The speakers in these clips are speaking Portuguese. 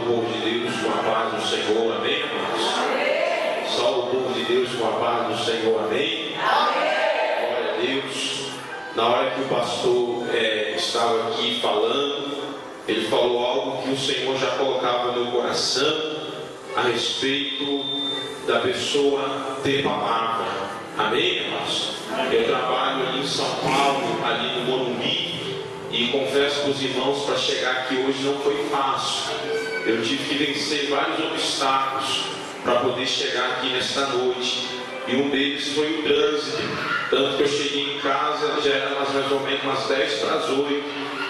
povo de Deus com a paz do Senhor, amém, irmãos? Salve o povo de Deus com a paz do Senhor, amém? Glória a Deus. Na hora que o pastor estava aqui falando, ele falou algo que o Senhor já colocava no meu coração a respeito da pessoa ter palavra, amém, irmãos? Eu trabalho ali em São Paulo, ali no Morumbi, e confesso para os irmãos, para chegar aqui hoje não foi fácil. Eu tive que vencer vários obstáculos para poder chegar aqui nesta noite, e um deles foi o trânsito. Tanto que eu cheguei em casa, já era mais ou menos umas 10 para as 8.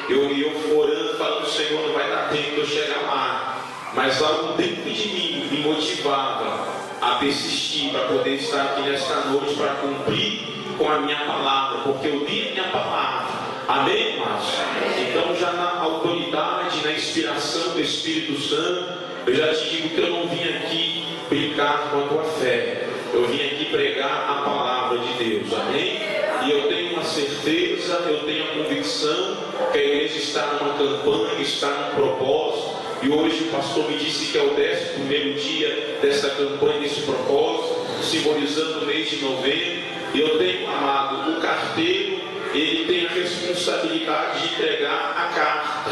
Eu orando, falando: Senhor, não vai dar tempo de eu chegar lá. Mas algo dentro de mim me motivava a persistir para poder estar aqui nesta noite, para cumprir com a minha palavra, porque eu li a minha palavra, amém, irmãos? Então, já na autoridade, na inspiração do Espírito Santo, eu já te digo que eu não vim aqui brincar com a tua fé, eu vim aqui pregar a palavra de Deus, amém? E eu tenho uma certeza, eu tenho a convicção que a igreja está numa campanha, está num propósito. E hoje o pastor me disse que é o 11º dia dessa campanha, desse propósito, simbolizando o mês de novembro. E eu tenho, amado, o carteiro, ele tem a responsabilidade de entregar a carta,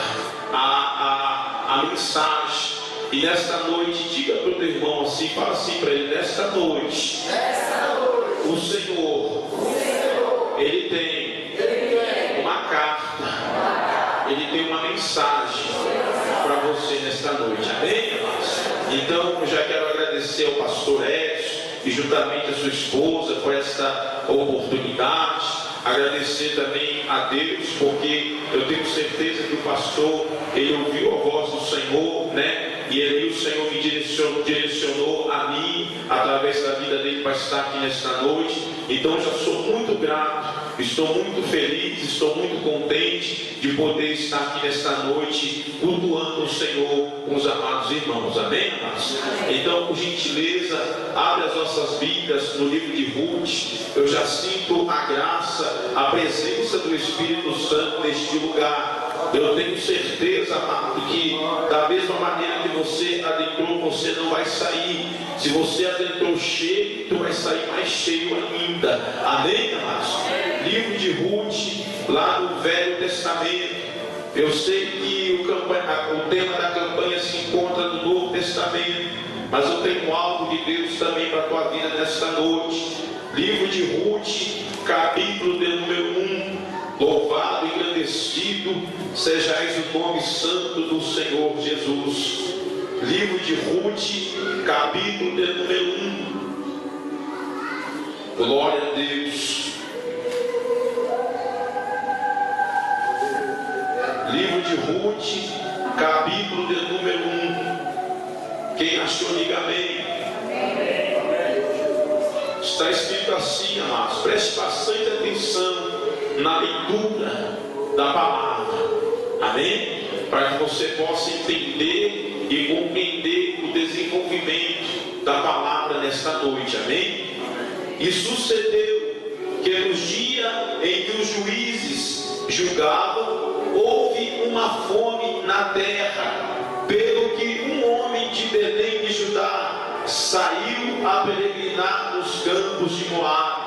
a mensagem. E nesta noite, diga para o teu irmão assim, fala assim para ele: nesta noite, o Senhor, ele tem uma carta, ele tem uma mensagem para você nesta noite, amém, irmãos? Então, eu já quero agradecer ao pastor Edson e juntamente a sua esposa por esta oportunidade, agradecer também a Deus, porque eu tenho certeza que o pastor, ele ouviu a voz do Senhor, né? E aí o Senhor me direcionou a mim, através da vida dele, para estar aqui nesta noite. Então, já sou muito grato, estou muito feliz, estou muito contente de poder estar aqui nesta noite, cultuando o Senhor com os amados irmãos, amém, irmãos? Então, por gentileza, abre as nossas vidas no livro de Ruth. Eu já sinto a graça, a presença do Espírito Santo neste lugar. Eu tenho certeza, amado, que da mesma maneira que você adentrou, você não vai sair. Se você adentrou cheio, tu vai sair mais cheio ainda, amém, amados? Livro de Ruth, lá no Velho Testamento. Eu sei que o tema da campanha se encontra no Novo Testamento, mas eu tenho algo de Deus também para a tua vida nesta noite. Livro de Ruth, capítulo de número 1. Louvado e engrandecido sejais o nome santo do Senhor Jesus. Livro de Ruth, capítulo de número 1. Glória a Deus. Livro de Ruth, capítulo de número 1. Quem achou, diga amém. Está escrito assim, amados, preste bastante atenção na leitura da palavra, amém? Para que você possa entender e compreender o desenvolvimento da palavra nesta noite, amém? E sucedeu que nos dias em que os juízes julgavam, houve uma fome na terra, pelo que um homem de Belém de Judá saiu a peregrinar nos campos de Moabe,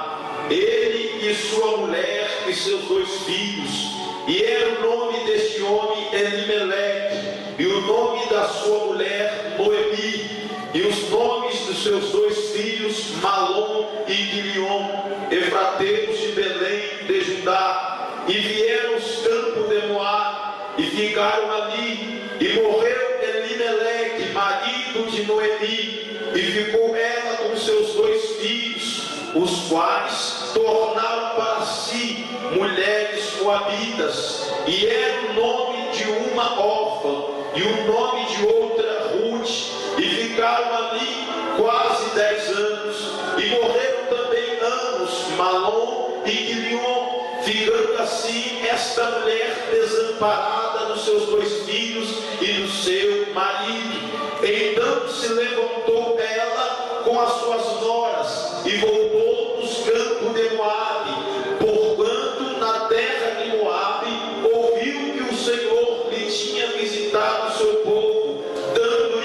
ele e sua mulher e seus 2 filhos, e era o nome deste homem Elimeleque, e o nome da sua mulher Noemi, e os nomes dos seus 2 filhos Malom e Quilion, efrateiros de Belém de Judá, e vieram os campos de Moabe, e ficaram ali, e morreu Elimeleque, marido de Noemi, e ficou ela com seus 2 filhos, os quais tornaram para si mulheres moabitas, e era o nome de uma órfã e o nome de outra Ruth, e ficaram ali quase 10 anos, e morreram também ambos, Malom e Quilion, ficando assim esta mulher desamparada dos seus 2 filhos e do seu marido. Então se levantou ela com as suas noras e voltou dos campos de Moabe, porquanto na terra de Moabe ouviu que o Senhor lhe tinha visitado o seu povo, dando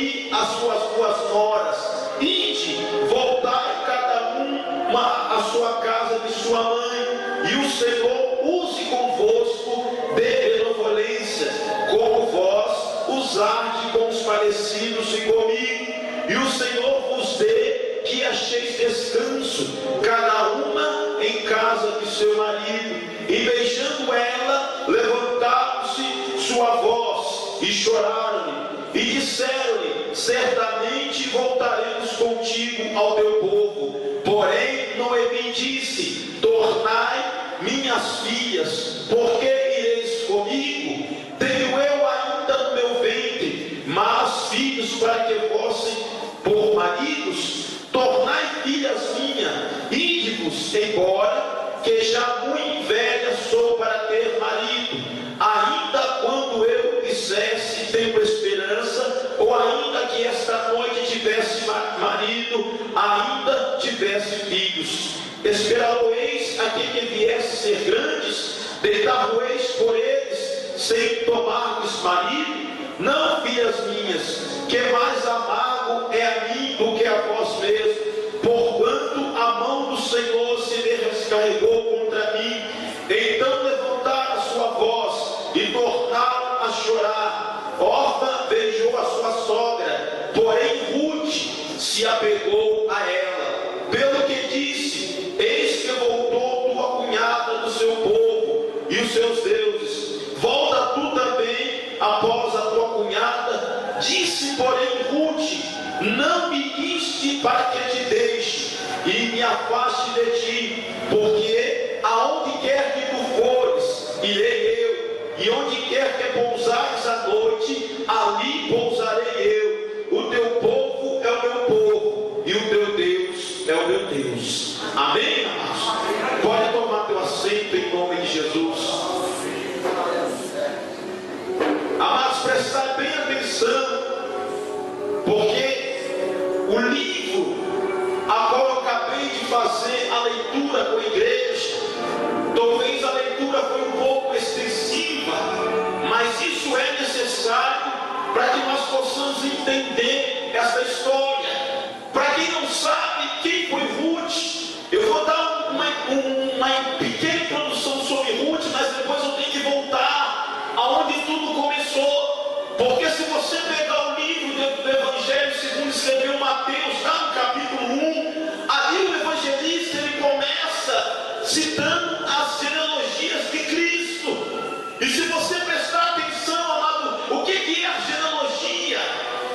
escolhi as suas duas noras. Ide, voltai cada uma à sua casa de sua mãe, e o Senhor use convosco benevolência, como vós usardes com os parecidos e comigo, e o Senhor vos dê que acheis descanso, cada uma em casa de seu marido. E beijando ela, levantaram-se sua voz e choraram-lhe, e disseram-lhe: certamente voltaremos contigo ao teu povo. Porém Noemi disse: tornai minhas filhas, porque ireis comigo? Tenho eu ainda no meu ventre, mas filhos para que fossem por maridos? Tornai filhas minhas, ide-vos embora, que já muito velha sou para ter marido. Ainda quando eu dissesse tenho esperança, ou ainda que esta noite tivesse marido, ainda tivesse filhos. Esperaroeis aquele que viesse ser grandes, deitar-vos por eles, sem tomar-lhes marido? Não, filhas minhas, que mais amargo é a mim do que a vós mesmos, porquanto a mão do Senhor se me descarregou contra mim. Então levantaram a sua voz e tornaram a chorar. Orfa beijou a sua sogra, porém Ruth se apegou a ela, pelo que disse: eis que voltou tua cunhada do seu povo e os seus deuses. Volta tu também após a tua cunhada. Disse, porém, Ruth: não me diste para que te deixe e me afaste de ti, porque aonde quer que tu fores, irei eu, e onde quer que pousares à noite, ali pousarei eu. O teu povo é o meu povo, e o teu Deus é o meu Deus. Amém, amados? Pode tomar teu assento em nome de Jesus. Amados, prestai bem atenção, porque o livro a qual eu acabei de fazer a leitura com a igreja, talvez a leitura foi um pouco extensiva, mas isso é necessário para que nós possamos entender essa história. Para quem não sabe quem foi Ruth, eu vou dar uma pequena introdução sobre Ruth, mas depois eu tenho que voltar aonde tudo começou, porque se você pegar o livro do Evangelho segundo escreveu Mateus, lá no capítulo 1, ali o evangelista ele começa citando as genealogias de Cristo. E se você prestar atenção, amado, o que é a genealogia?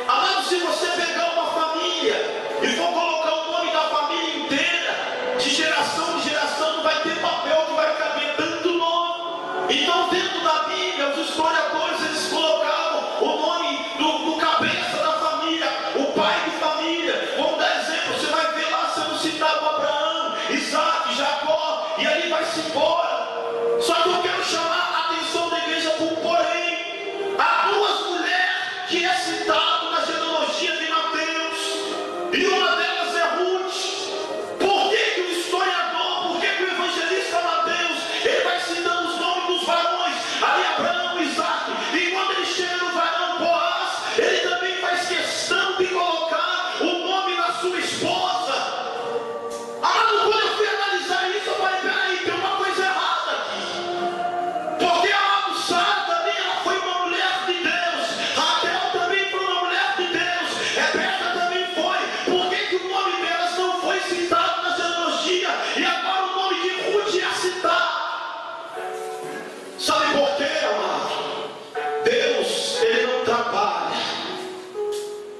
Amado, se você pegar uma família e for colocar o nome da família inteira, de geração em geração, não vai ter papel que vai caber tanto nome. Então, dentro da Bíblia, os historiadores eles colocavam o nome do cabeça da família, o pai de família. Vamos dar exemplo, você vai ver lá sendo citado Abraão, Isaac, Jacó, e aí vai-se embora. Só que eu quero chamar a atenção da igreja por um porém. Há duas mulheres que é citado na genealogia de Mateus, e uma delas é Ruth. Por que o historiador, por que o evangelista Mateus, ele vai citando os nomes dos varões, ali Abraão, Isaac, e quando ele chega no varão Boaz, ele também faz questão de colocar o nome da sua esposa. Amado, quando eu fui analisar isso, eu falei: peraí, tem uma coisa errada aqui. Porque a Sara também ela foi uma mulher de Deus, Raquel também foi uma mulher de Deus, Rebeca também foi. Por que o nome delas não foi citado na genealogia e agora o nome de Ruth é citado? Sabe por quê, amado? Deus, ele não trabalha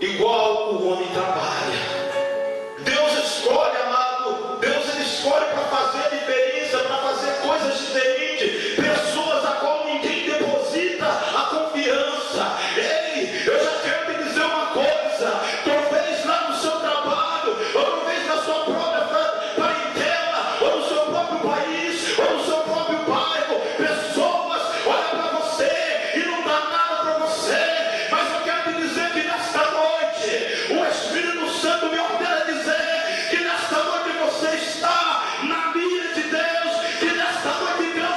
igual o homem trabalha. Deus escolhe, amado, Deus ele escolhe para fazer diferença, para fazer coisas diferentes, pessoas a qual ninguém deposita a confiança. Ei, eu já quero te dizer uma coisa: talvez lá no seu trabalho, ou talvez na sua própria parentela, ou no seu próprio país, ou no seu próprio bairro, pessoas olham para você e não dá nada para você, mas eu quero te dizer que nesta noite o Espírito Santo me ordena dizer que nesta noite você está na mira de Deus, que nesta noite Deus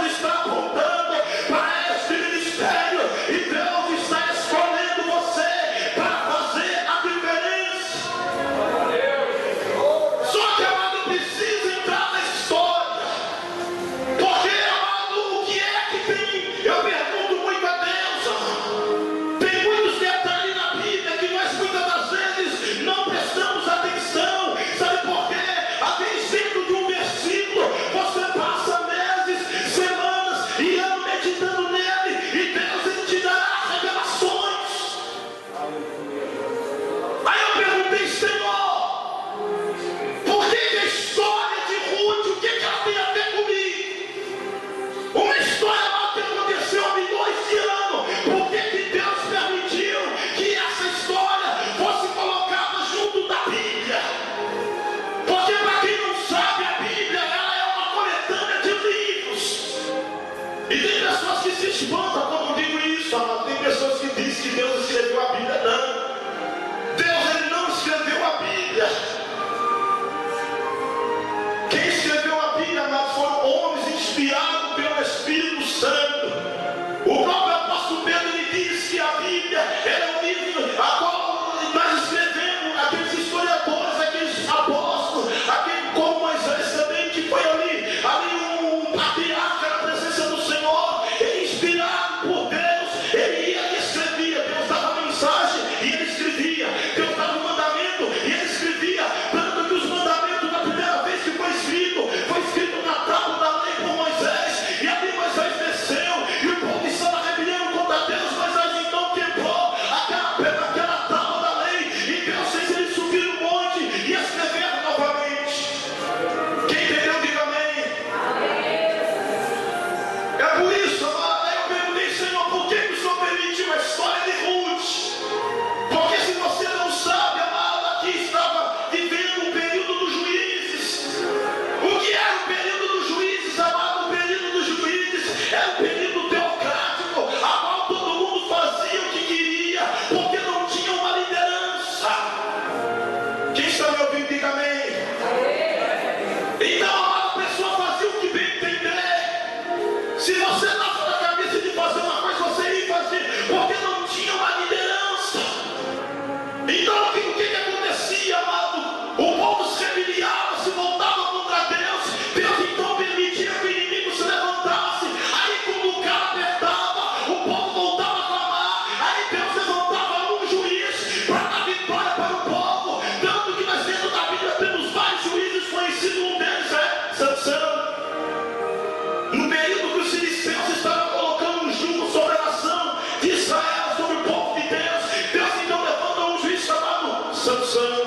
Sansão.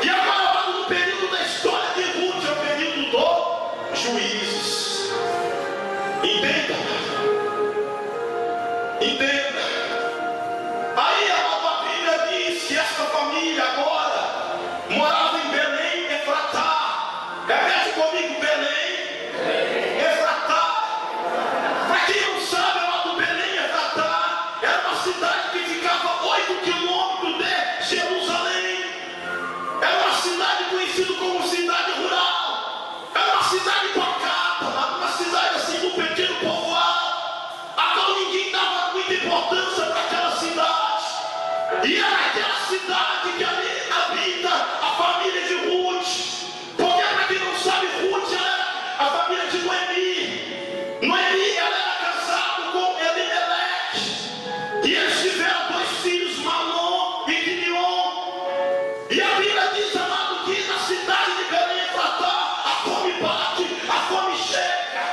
E agora, no período da história de Ruth, é o período dos juízes. Entenda? Entenda. Aí a nova Bíblia diz que essa família agora morava em Belém, Efratá. Repete comigo, Belém, Efratá. Para quem não sabe, amado, Belém, Efratá era uma cidade que ficava 8 quilômetros de Jerusalém. Era uma cidade conhecida como cidade rural. Era uma cidade pacata, uma cidade assim, um pequeno povoado. Agora ninguém dava muita importância para aquela cidade. E é naquela cidade que ali habita a família de Ruth. Porque para quem não sabe, Ruth era a família de Noemi. Noemi, ela era casada com Elimelec. E eles tiveram 2 filhos, Malom e Guineon. E a Bíblia diz, amado, que na cidade de Belém, Efratá, a fome bate, a fome chega.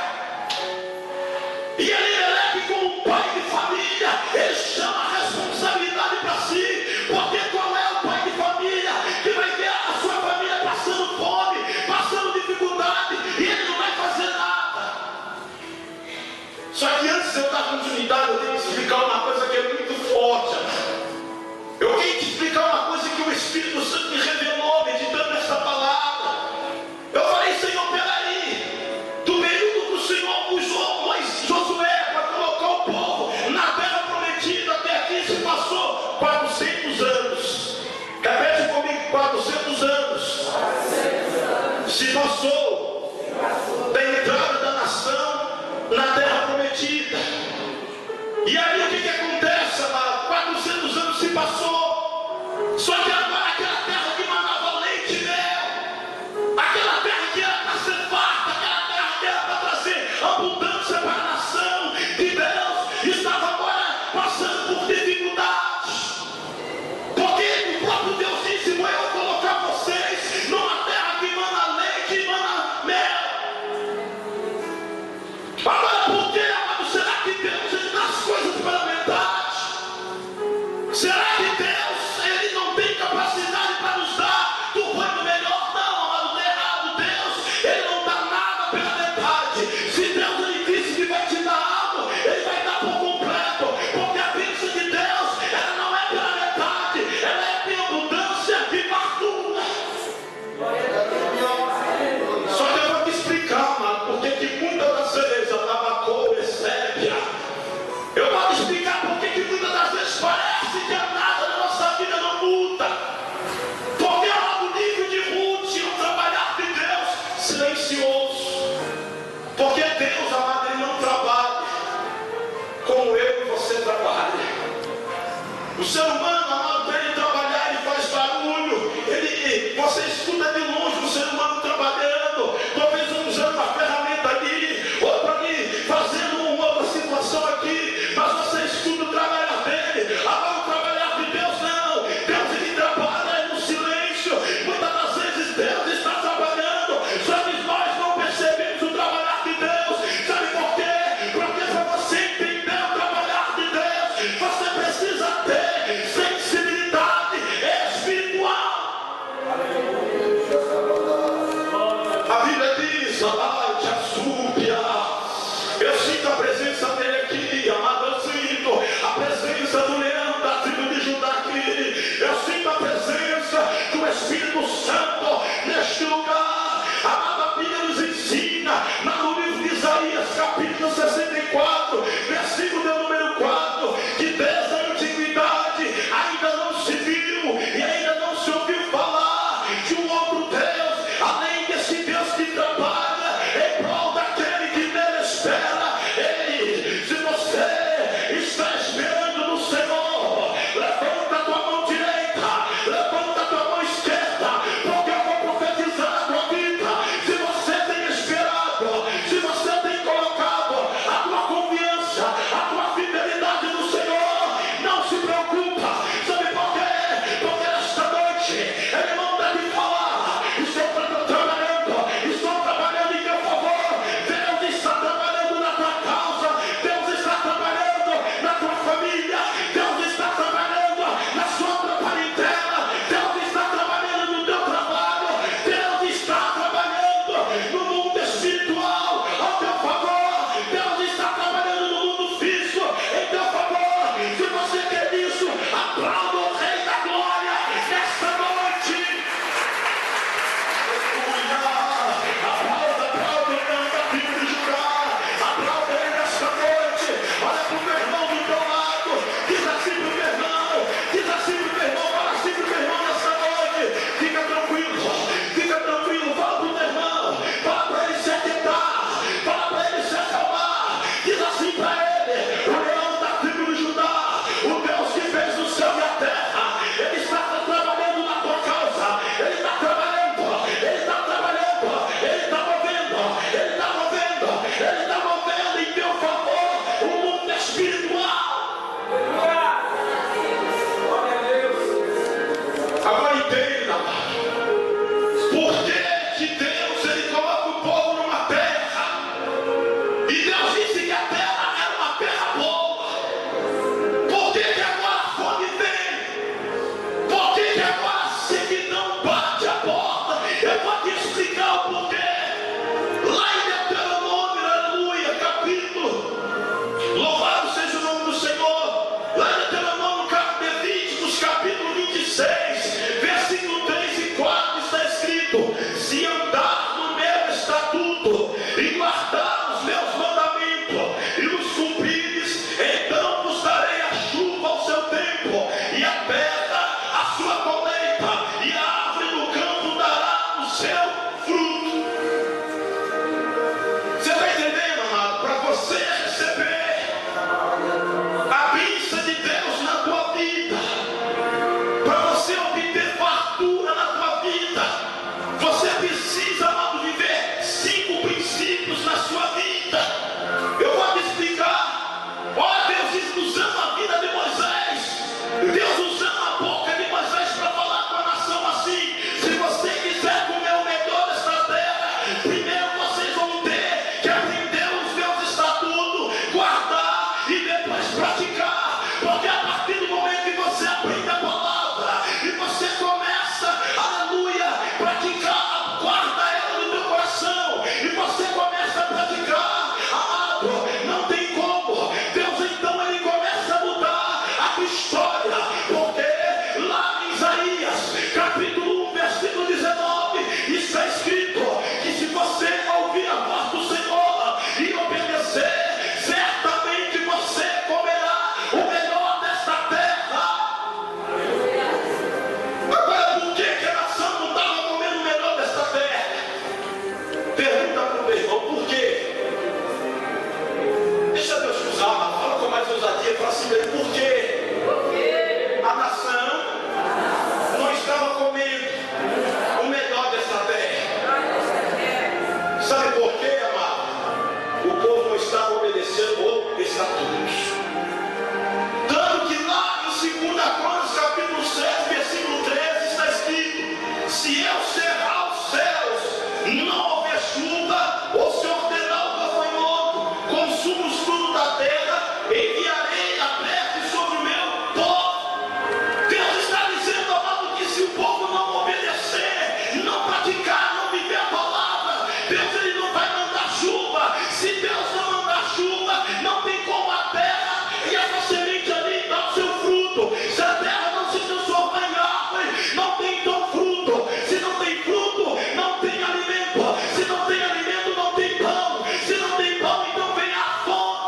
E Elimelec, como pai de família, ele chama a responsabilidade para si. Porque qual é o pai de família que vai ver a sua família passando fome, passando dificuldade, e ele não vai fazer nada? Só que antes de eu dar continuidade, eu tenho que explicar uma coisa que é muito forte, amado. Eu quero te explicar uma coisa que o Espírito Santo me revelou meditando essa palavra. Eu falei, Senhor, peraí, do período que o Senhor usou Josué para colocar o povo na terra prometida, até aqui se passou 400 anos. Repete comigo, 400 anos. Se passou da entrada da nação na terra prometida. E aí o que acontece, amado? 400 anos se passou. Só que agora aquela terra que mandava leite e mel, aquela terra que era para ser farta, aquela terra que era para trazer abundância para a nação de Deus, estava agora passando por dificuldades. Porque o próprio Deus disse, eu vou colocar vocês numa terra que manda leite e manda mel. Agora por que, amado, será que Deus ele dá as coisas pela metade? Será que Deus ele não tem capacidade Isaías, capítulo 1, versículo 19, está escrito que se você ouvir a voz do Senhor e obedecer, certamente você comerá o melhor desta terra. Agora, por que a nação não estava comendo o melhor desta terra? Pergunta para o meu irmão, por quê? Deixa Deus te usar, fala com mais ousadia, fala assim, por quê? A nação não estava comendo o melhor dessa terra. Sabe por quê, amado? O povo não estava obedecendo os estatutos. Tanto que lá em 2 Crônicas, capítulo 7, versículo 13, está escrito: se eu cerrar os céus, não houver chuva, ou se ordenar o gafanhoto, consuma os frutos da terra, enviarei a peste sobre o meu povo. Deus está dizendo, amado, que se o povo não obedecer, não praticar, não viver a palavra, Deus ele não vai mandar chuva. Se Deus não mandar chuva, não tem como a terra e essa semente ali dar o seu fruto. Se a terra não se transformar em árvore, não tem então fruto. Se não tem fruto, não tem alimento. Se não tem alimento, não tem pão. Se não tem pão, então vem a fome.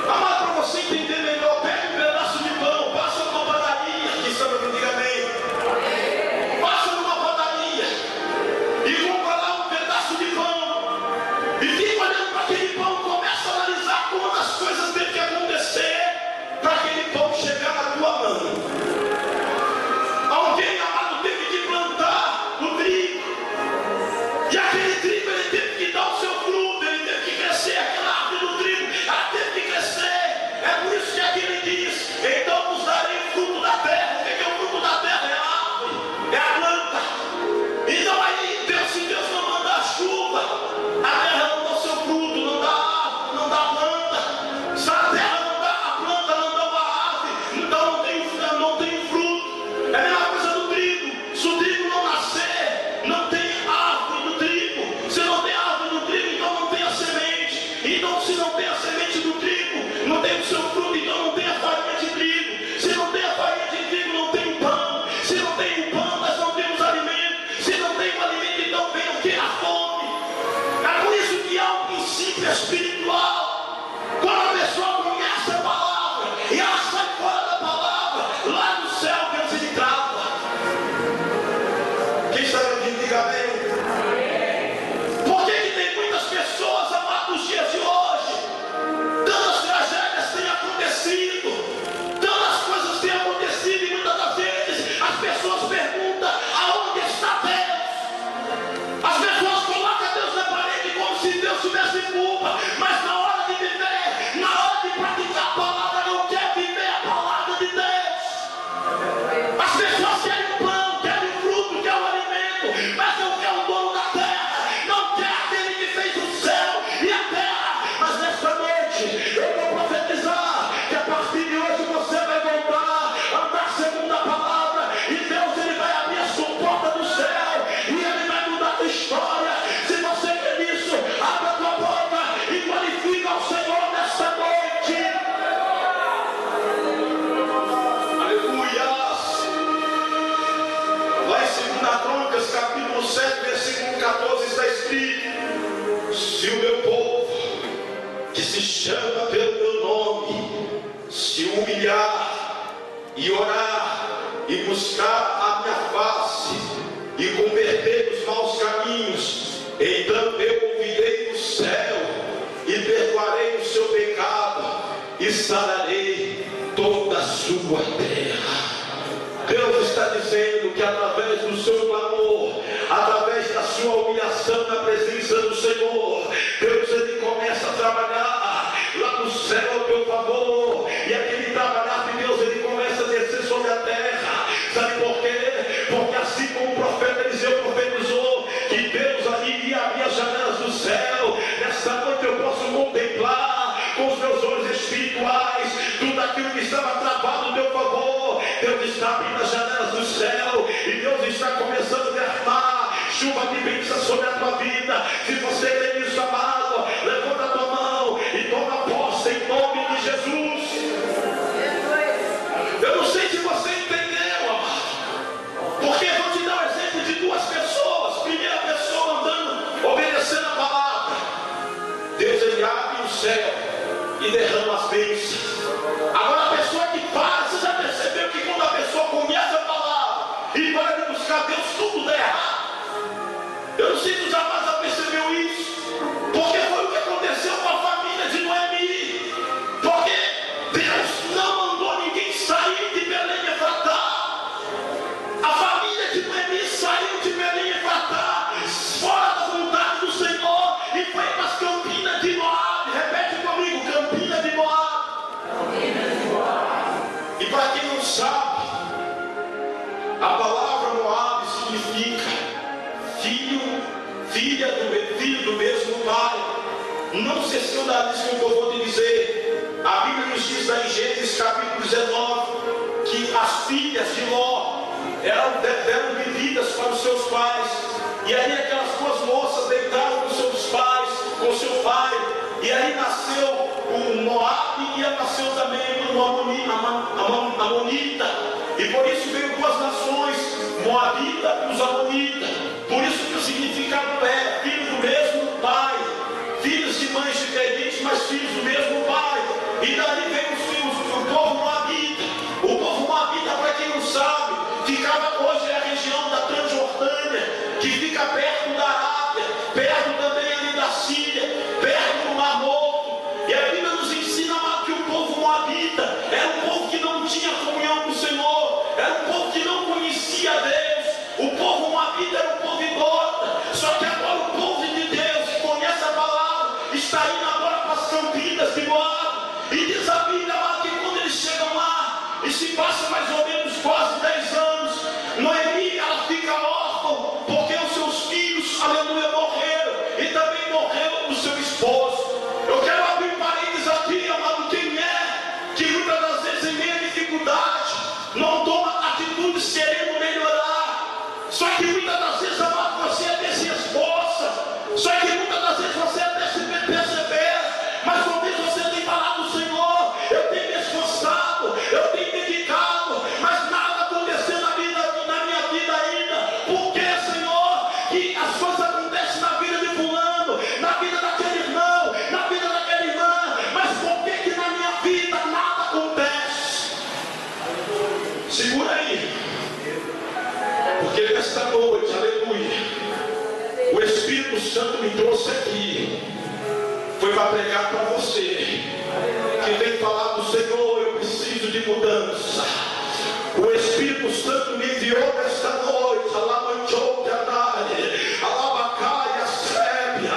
Amado, para você entender melhor, pega um pedaço de pão, passa numa padaria, que estava antigamente, passa numa padaria e compra lá um pedaço de pão e fica olhando para aquele pão, começa a analisar quantas coisas teve que acontecer para aquele pão chegar na tua mão. Alguém, amado, teve que plantar o trigo, e aquele trigo ele teve que dar o seu fruto, ele teve que crescer, aquela árvore do trigo, ela teve que crescer. É por isso que aqui ele diz: então vos darei o fruto da terra. Porque o fruto da terra é a árvore, é a planta. Então aí, se Deus não mandar chuva, a terra não dá o seu fruto, não dá a árvore, não dá a planta. Se a terra não dá a planta, não dá a árvore, então não tem fruto. É a mesma coisa do trigo. Se o trigo não nascer, não tem árvore do trigo. Se não tem árvore do trigo, então não tem a semente. Então se não tem a semente do trigo, não tem o seu fruto, então não tem a farinha de trigo. Se não tem a farinha de trigo, não tem o pão. Se não tem o pão, nós não temos alimento. Se não tem o alimento, então vem o que? A fome. É por isso que há um princípio espiritual. Quando a pessoa conhece a palavra e ela sai fora da palavra, lá no céu Deus ele trava. Quem está me ouvindo, diga amém. Por que tem muitas pessoas, amados, nos dias de hoje? Tantas tragédias têm acontecido, tantas coisas têm acontecido, e muitas das vezes as pessoas perguntam: aonde está Deus? As pessoas colocam Deus na parede como se Deus tivesse culpa, mas na hora de viver, na hora de praticar a palavra, não quer viver a palavra de Deus. As pessoas querem o pão, querem o fruto, querem o alimento, mas não quer o dono da terra, não quer aquele que fez o céu e a terra. Mas nesta noite eu vou profetizar que a partir de hoje você vai voltar a andar segundo a palavra, e Deus ele vai abrir a sua porta do céu e ele vai mudar a tua história. Se você quer isso, abra a tua boca e glorifica ao Senhor nesta noite. Aleluia. Lá em 2 Crônicas, capítulo 7, versículo 14, está escrito: se o meu povo, que se chama pelo meu nome, se humilhar e orar e buscar a minha face e converter os maus caminhos, então eu ouvirei do céu e perdoarei o seu pecado e sararei toda a sua terra. Deus está dizendo que através do seu clamor, através da sua humilhação na presença do Senhor, Deus ele começa a trabalhar lá no céu ao teu favor, e aquele trabalhar de Deus ele começa a descer sobre a terra. Sabe por quê? Porque assim como o profeta Eliseu profetizou que Deus ali iria abrir as janelas do céu, nessa noite eu posso contemplar com os meus olhos espirituais tudo aquilo que estava travado no teu favor. Deus está abrindo as janelas do céu e Deus está começando a derramar chuva de bênção sobre a tua vida. Se você tem isso, amado, levanta a tua mão e toma posse em nome de Jesus. Eu não sei se você buscar Deus, tudo dá errado. Eu não sei se o rapaz já percebeu isso, porque foi o que aconteceu com a família de Noemi. Porque Deus não mandou ninguém sair de Belém Efratá. A família de Noemi saiu de Belém Efratá, fora da vontade do Senhor, e foi para as campinas de Moab. Repete comigo: Campina de Moab. E para quem não sabe, a palavra Moab significa filho do mesmo pai. Não se escandalize com o que eu vou te dizer. A Bíblia nos diz lá em Gênesis capítulo 19 que as filhas de Ló deram bebidas para os seus pais, e aí aquelas duas moças deitaram com seus pais, com seu pai, e aí nasceu o Moab, e nasceu também o Amonita, e por isso veio duas nações, Moabita e os Amonitas. Por isso que o significado é filho do mesmo pai, filhos de mães diferentes, mas filhos do mesmo pai. E dali vem os filhos do povo Moabita. O povo Moabita, para quem não sabe, ficava hoje na região da Transjordânia, que fica perto da Arábia, perto também ali da Síria, perto do Mar Morto. E a Bíblia nos ensina que o povo Moabita era um povo que não tinha comunhão com o Senhor, era um povo que não conhecia Deus. O povo Moabita era um povo idólatra. Só que agora o povo de Deus, que conhece a palavra, está indo agora para as campinas de Moab. E diz a Bíblia lá que quando eles chegam lá, e se passa mais ou menos quase 10 anos, Noemi, ela fica órfã, porque os seus filhos, aleluia, morreram, e também morreu o seu esposo. Eu quero abrir um parênteses aqui, amado. Quem é que muitas das vezes em meio à dificuldade não toma atitudes querendo melhorar? Só que muitas das vezes, amado, você até se esforça, só que muitas das vezes você até se persevera, mas talvez você tenha falado: Senhor, eu tenho me esforçado, eu tenho dedicado, mas nada aconteceu na minha vida ainda. Por que, Senhor, que as coisas acontecem na vida de fulano, na vida daquele irmão, na vida daquela irmã, mas por que na minha vida nada acontece? Segura aí, porque nesta noite, aleluia, o Espírito Santo me trouxe aqui, foi para pregar para você que tem falado: Senhor, eu preciso de mudança. O Espírito Santo me enviou nesta noite, alamanchou, alabacai, a sébia,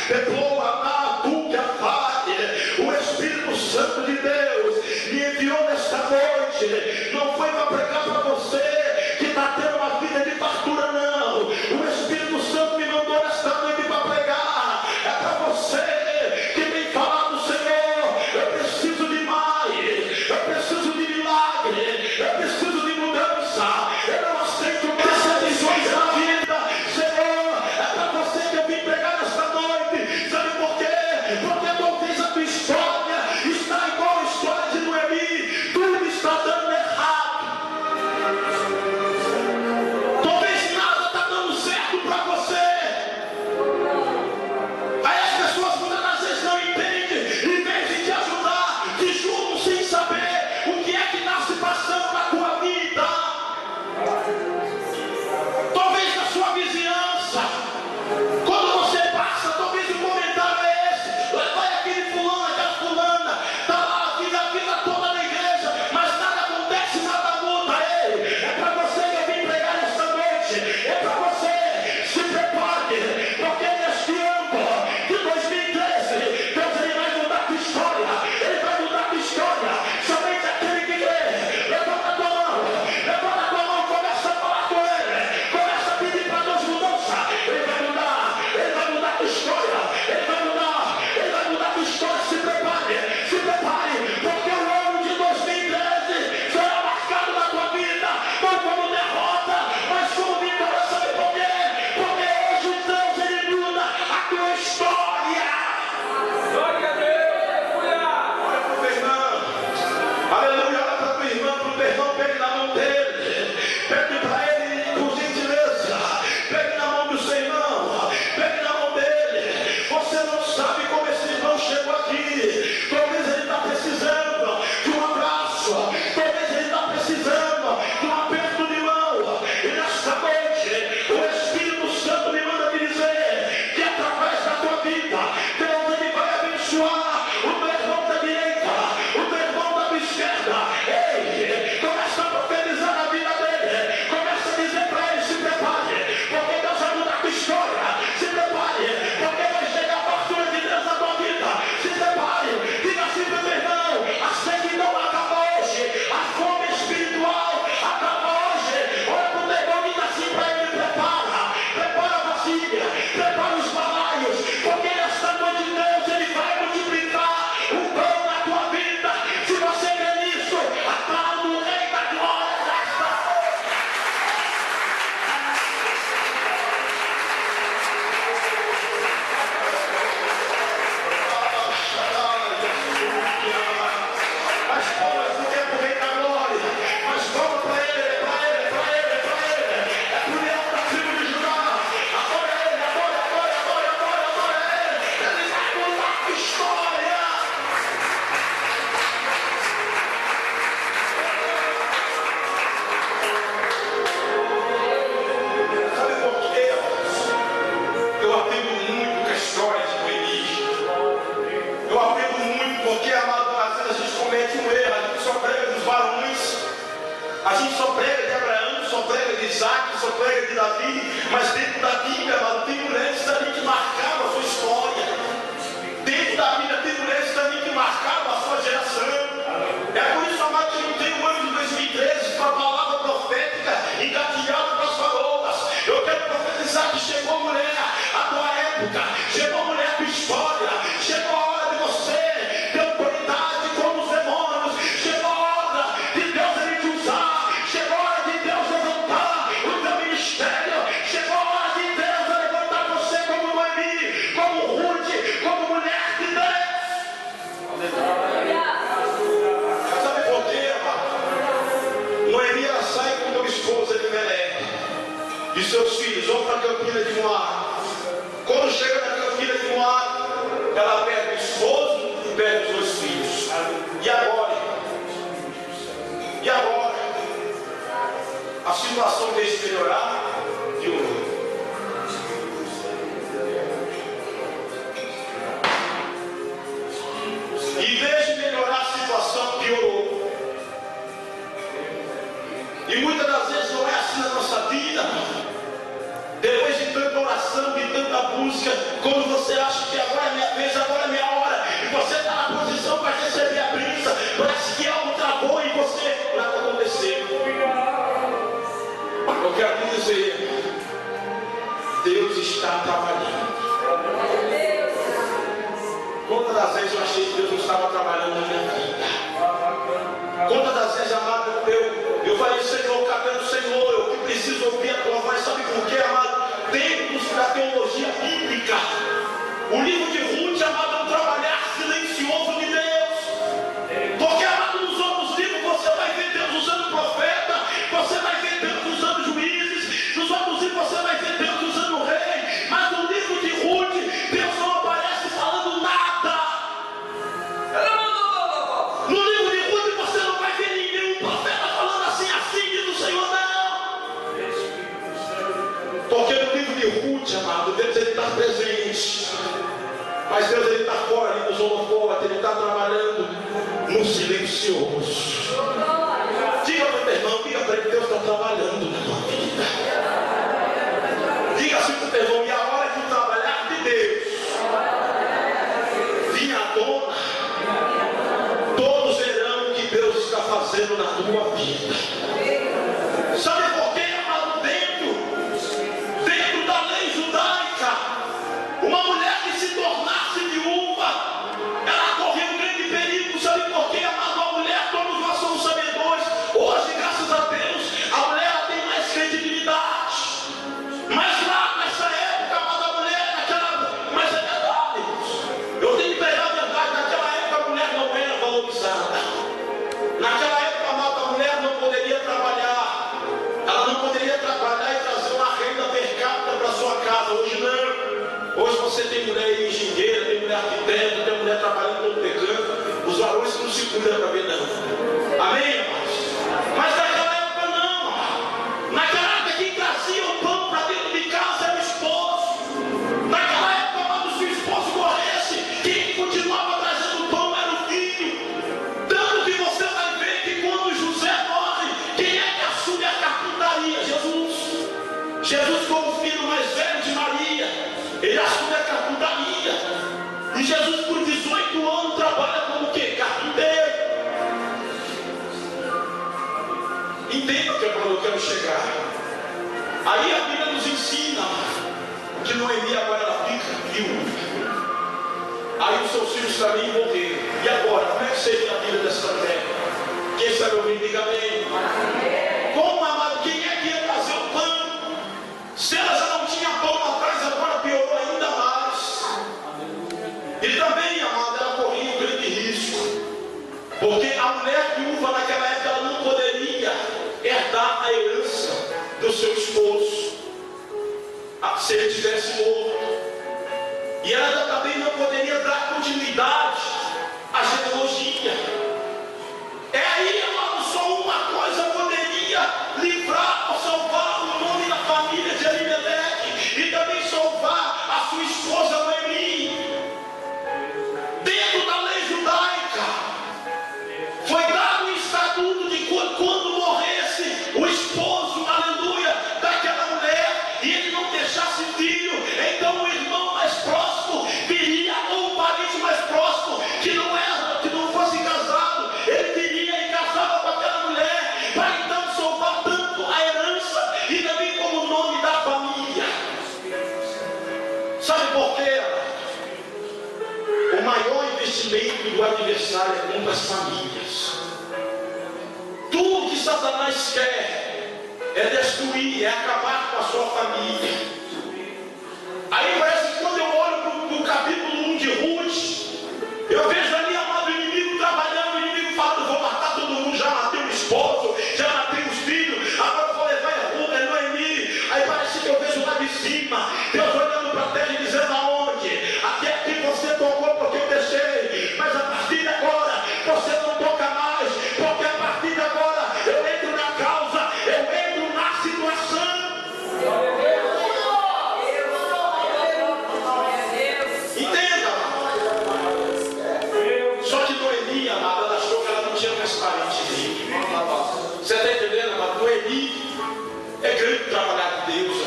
depoa, natu, que a o Espírito Santo de Deus me enviou nesta noite, não foi para pregar para você que está tendo uma vida de fartura, não. O Espírito Santo me mandou nesta noite para pregar, é para você que tem falado: Senhor, eu preciso de mais, eu preciso de milagre, eu preciso de mudança, eu não aceito A gente só prega de Abraão, só prega de Isaac, só prega de Davi, mas dentro da Bíblia, amado, tem mulheres ali que marcaram a sua história. Dentro da Bíblia tem mulheres também que marcaram a sua geração. É por isso, amado, que não tem o ano de 2013 com a palavra profética engatilhada para as varoas. Eu quero profetizar que chegou a mulher, a tua época, chegou a mulher com história, chegou a hora de você ter autoridade como os demônios, chegou a hora de Deus ele te usar, chegou a hora de Deus levantar o teu ministério, chegou a hora de Deus levantar você como Noemi, como Ruth, como mulher de Deus. Sabe por quê, amado? Noemi ela sai com o esposo Elimeleque e seus filhos vão para a Campina de Moab. Quando chega na Campina de Moab, ela perde o esposo e perde os dois filhos. E agora? E agora? A situação deixa de melhorar? Piorou. Em vez de melhorar a situação, piorou. E muitas das vezes não é assim na nossa vida. Depois de tanta oração, de tanta busca, quando você acha que agora é minha vez, agora é minha hora, e você está na posição para receber a bênção, parece que algo travou em você, nada aconteceu. Eu quero lhe dizer, Deus está trabalhando. Quantas das vezes eu achei que Deus não estava trabalhando na minha vida? Quantas das vezes, amado, eu falei, Senhor, cadê o Senhor? Eu que preciso ouvir a tua voz. Sabe por quê, amado? Dentro da teologia bíblica, o livro de Ruth, amado, é um trabalhar silencioso de Deus. Porque, amado, nos outros livros você vai ver Deus usando profeta, você vai ver Deus usando juízes, nos outros livros você vai ver Deus usando rei, mas no livro de Ruth, Deus não aparece falando nada. No livro de Ruth você não vai ver nenhum profeta falando assim, diz o Senhor, não. Porque no livro de Ruth, amado, Deus ele está presente. Mas Deus ele está fora ali nos holofotes, ele está trabalhando no silencioso. Diga para o teu irmão, diga para ele, Deus está trabalhando na tua vida. Diga assim para o teu irmão, e a hora que o trabalhar de Deus vinha à tona, todos verão o que Deus está fazendo na tua vida. Sabe por quê, amado? Dentro da lei judaica, uma mulher que se tornasse viúva, ela corria um grande perigo. Sabe por quê, amado? A mulher, todos nós somos sabedores. Hoje, graças a Deus, a mulher ela tem mais credibilidade. Mas lá nessa época, amado, a mulher mas é verdade. Eu tenho que pegar a verdade. Naquela época a mulher não era valorizada. Naquela época, amado, a mulher não poderia trabalhar. Ela não poderia trabalhar e trazer uma renda per capita para sua casa. Hoje não. Hoje você tem mulher engenheira, tem mulher arquiteta, tem mulher trabalhando todo pecando. Os valores não se cuidam para ver, não. Amém, irmãos? Mas naquela época não. Naquela época quem trazia o pão para dentro de casa era o esposo. Naquela época, quando o seu esposo morresse, quem continuava trazendo o pão era o filho. Tanto que você vai ver que quando José morre, quem é que assume a carpintaria? Jesus. Jesus como o filho mais velho de Maria, ele assume a carpintaria. E Jesus por 18 anos trabalha como o quê? Carpinteiro. Entenda que é para onde eu quero chegar. Aí a Bíblia nos ensina que Noemi agora ela fica viúva. Aí os seus filhos também morreram. E agora, como é que seria a vida dessa mulher? Quem está me ouvindo, diga amém. Como, amado, quem é que ia trazer o pão? Se ela já não tinha pão lá atrás, agora piorou ainda mais. E também, amado, ela corria um grande risco. Porque a mulher viúva naquela época ela não poderia herdar a herança do seu esposo se ele tivesse morto. E ela também não poderia dar continuidade à genealogia. É aí, amado, só uma coisa poderia livrar ou salvar o nome da família de Elimeleque e também salvar a sua esposa Noemi. Dentro da lei judaica foi dado um estatuto de quando morresse adversário é contra as famílias. Tudo que Satanás quer é destruir, é acabar com a sua família. Aí parece que quando eu olho para o capítulo 1 de Ruth, eu vejo ali, amado, o inimigo trabalhando, o inimigo falando: vou matar todo mundo, já matei o esposo, já matei os filhos, agora vou levar a Noemi. Aí parece que eu vejo lá de cima Deus olhando para a terra e dizendo: aonde? Até aqui você tocou porque eu deixei, mas a partir de agora você não toca mais, porque a partir de agora eu entro na causa, eu entro na situação. Entenda. Só que Noemi, amada, ela achou que ela não tinha mais parente rico. Você está entendendo, amada? Noemi é grande trabalhar com Deus.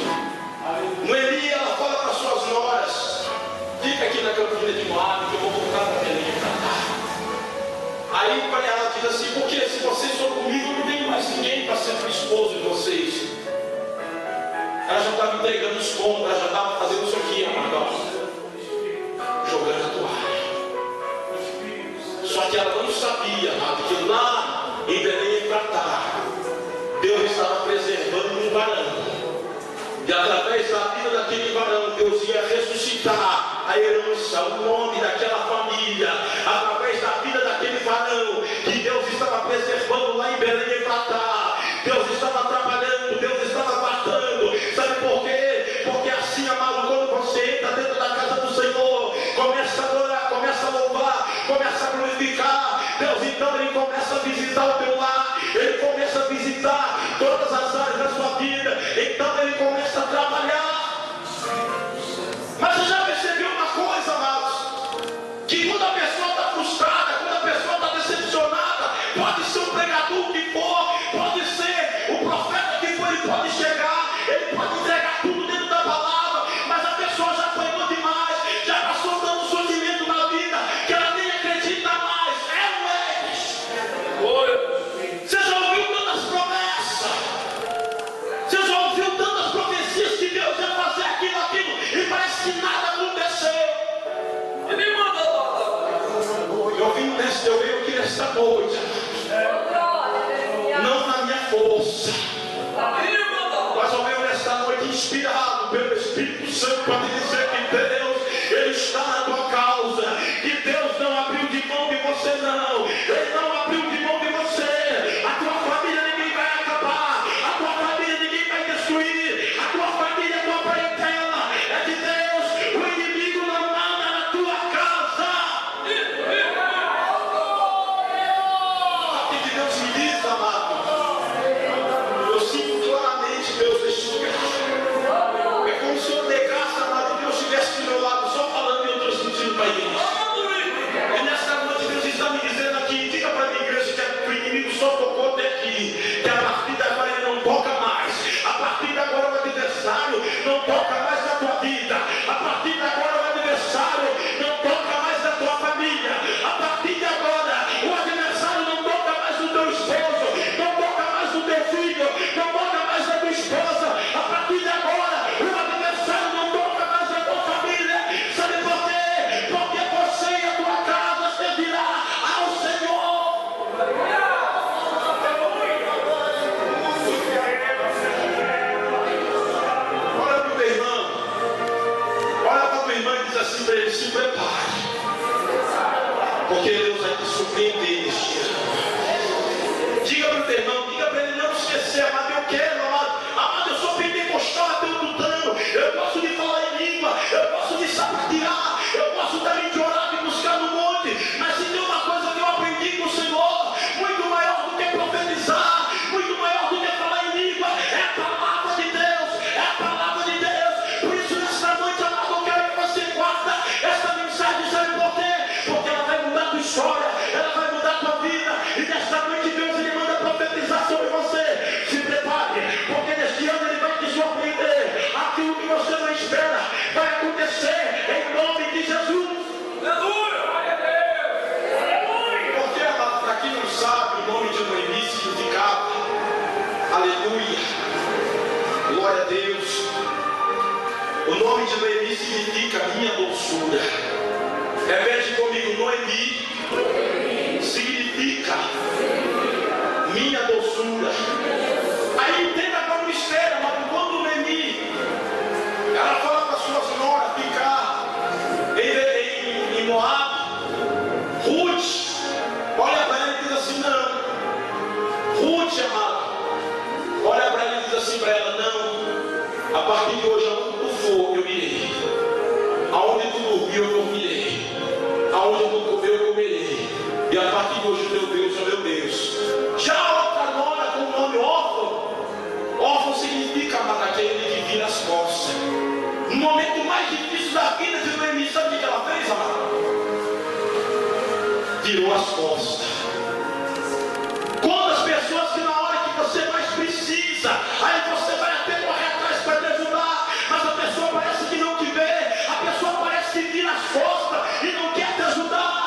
Noemi, ela fala para suas noras: fica aqui na campina de Moabe que eu vou voltar para Belém para cá. Aí ela diz assim: porque se vocês for comigo, eu não tenho mais ninguém para ser o esposo de vocês. Ela já estava entregando os pontos, ela já estava fazendo isso aqui, amada, jogando a toalha. Só que ela não sabia, amada, que lá em Belém Efratá, Deus estava preservando um varão. E através da vida daquele varão, Deus ia ressuscitar a herança, o nome daquela família, através da vida daquele varão que Deus estava preservando lá em Belém Efratá. Deus estava trabalhando, Deus estava guardando. Sabe por quê? Porque assim, amado, quando você entra dentro da casa do Senhor, começa a adorar, começa a louvar, começa a glorificar Deus, então Ele começa a visitar o teu lar, Ele começa a visitar todas as áreas da sua vida, então Ele começa a trabalhar. Mas você já percebeu uma coisa, amados? Que quando a pessoa está frustrada, quando a pessoa está decepcionada, pode ser um pregador que for, pode ser o profeta que for, ele pode chegar, ele pode entregar tudo dentro da palavra, mas a pessoa já apanhou demais, já passou dando sofrimento na vida, que ela nem acredita mais. Você já ouviu tantas promessas, você já ouviu tantas profecias que Deus ia fazer aquilo, e parece que nada aconteceu. Eu venho aqui nesta noite, não na minha força, mas eu venho nesta noite inspirado pelo Espírito Santo para te dizer que Deus, Ele está na tua causa, que Deus não abriu de mão de você, não. Ele não abriu de mão de você. A tua família ninguém vai acabar, a tua família ninguém vai destruir, a tua família, a tua parentela é de Deus. O inimigo não manda na tua casa. Sabe o que Deus me diz, amado? Eu sinto claramente Deus neste lugar. É como se eu negasse, amado, que Deus estivesse do meu lado, só falando e eu transmitindo para a igreja. E nesta noite Deus está me dizendo aqui: diga para a minha igreja que o inimigo só tocou até aqui, que a partir de agora ele não toca mais. A partir de agora o adversário não toca mais na tua vida. A partir de agora o adversário não toca mais na tua família. A partir de agora o adversário não toca mais no teu esposo, não toca mais no teu filho, não toca mais na tua esposa. A partir de agora o adversário não toca mais na tua família. Sabe por quê? Porque você e a tua casa servirá ao Senhor. Olha para o teu irmão, olha para a tua irmã e diz assim para ele: se prepare, porque Deus vai te surpreender neste ano. Diga para o teu irmão, diga para ele não esquecer, amado. Eu quero, amado, eu sou pentecostal até o tutano, eu gosto de falar em língua, eu gosto de sapatear, eu gosto também de orar, de buscar no monte, mas se tem uma coisa que eu aprendi com o Senhor, muito maior do que profetizar, muito maior do que falar em língua, é a palavra de Deus, é a palavra de Deus. Por isso nesta noite, amado, eu quero que você guarda esta mensagem. Sabe por quê? Porque ela vai mudar a tua história, ela vai mudar a tua vida, e nesta noite Deus, Ele manda profetizar sobre você. Se prepare, porque neste ano Ele vai te surpreender. Aquilo que você não espera vai acontecer em nome de Jesus. Porque, amado, para quem não sabe, o nome de Noemi significava aleluia, glória a Deus. O nome de Noemi significa minha doçura. Repete comigo: Noemi significa minha doçura. Aí entenda agora o mistério, mas quando Noemi, ela fala para sua senhora ficar em Moab, Ruth olha para ela e diz assim: não. Ruth, amada, olha para ela e diz assim para ela: não, a partir de hoje, aonde tu for, eu irei. Aonde tu dormiu, eu dormirei. Aonde tu comeu, eu comerei. E a partir de hoje, o teu Deus é meu Deus. Já a outra nora com o nome órfão. Órfão significa, amada, aquele que vira as costas. No momento mais difícil da vida de Noemi, sabe o que ela fez, amada? Virou as costas. Quantas pessoas que na hora que você mais precisa, aí você vai até correr atrás para te ajudar, mas a pessoa parece que não te vê, a pessoa parece que vira as costas e não quer te ajudar.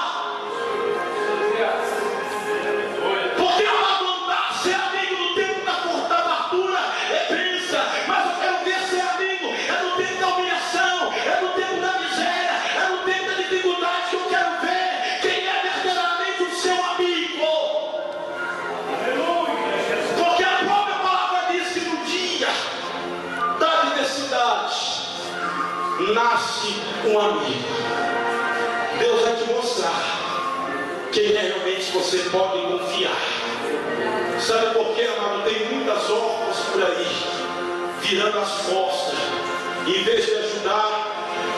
Porque amar, ser amigo no tempo da fartura é bênção, mas eu quero ver ser amigo é no tempo da humilhação, é no tempo da miséria, é no tempo da dificuldade que eu quero ver quem é verdadeiramente o seu amigo. Porque a própria palavra diz que no dia da adversidade nasce um amigo. Deus vai te mostrar quem realmente você pode confiar. Sabe por quê, amado? Tem muitas órfãs por aí virando as costas. Em vez de ajudar,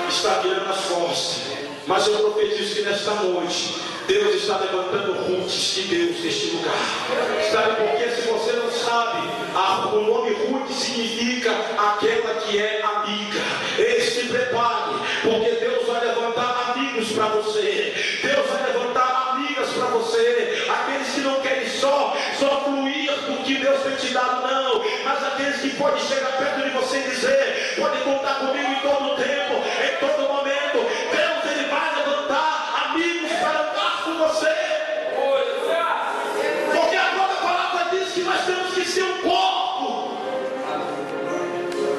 está virando as costas. Mas eu profetizo que nesta noite Deus está levantando Ruths de Deus neste lugar. Sabe por quê? Se você não sabe, o nome Ruth significa aquela que é amiga. Se prepare, porque Deus vai levantar amigos para você. Deus vai levantar amigas para você. Aqueles que não querem só fluir do que Deus tem te dado, não. Mas aqueles que podem chegar perto de você e dizer: pode contar comigo em todo tempo, em todo momento. Deus, Ele vai levantar amigos para andar com você. Porque a própria palavra diz que nós temos que ser um corpo.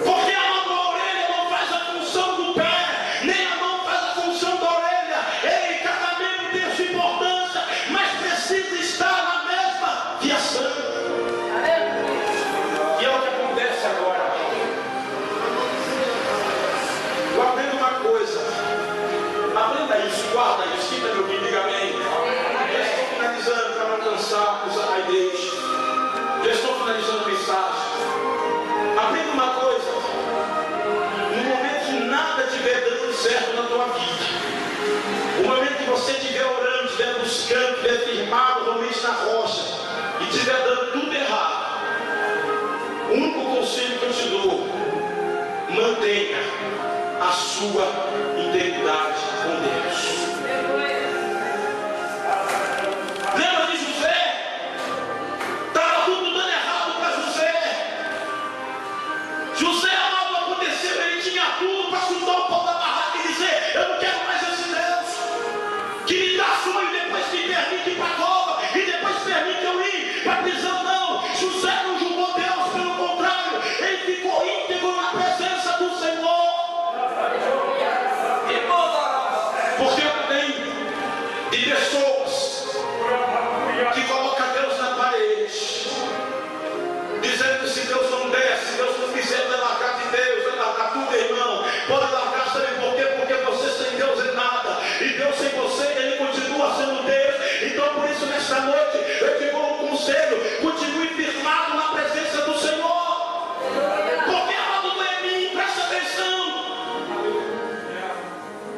Porque a orelha não faz a função do pé, nem a mão faz a função da orelha. Ei, cada membro tem a sua importância, mas precisa estar na mesma viação. E é o que acontece agora. Eu aprendo uma coisa. Aprenda isso, guarda isso, quem está me ouvindo, diga amém. Já estou finalizando para não cansarmos a igreja. Já estou finalizando a mensagem. Aprenda uma coisa. No momento que nada estiver dando certo na tua vida, o momento que você estiver orando, estiver buscando, estiver firmado realmente na rocha e estiver dando tudo errado, o único conselho que eu te dou: mantenha a sua integridade com Deus. Lembra de José? Estava tudo dando errado para José. José, amado, aconteceu, ele tinha tudo para chutar o pau da barraca e dizer: eu não quero mais esse Deus que me dá sonho, depois me permite ir para a cova e depois permite eu ir para a prisão. Não, José não julgou Deus, pelo contrário, ele ficou íntegro na presença do Senhor. Porque eu tenho de pessoas que colocam Deus na parede, dizendo que se Deus não der, se Deus não fizer, vai largar de Deus, vai largar tudo, irmão. Pode largar, sabe por quê? Porque você sem Deus é nada, e Deus sem você, Ele continua sendo Deus. Então por isso nesta noite eu te dou um conselho: continue firmado na presença do Senhor. Porque amado Noemi, presta atenção,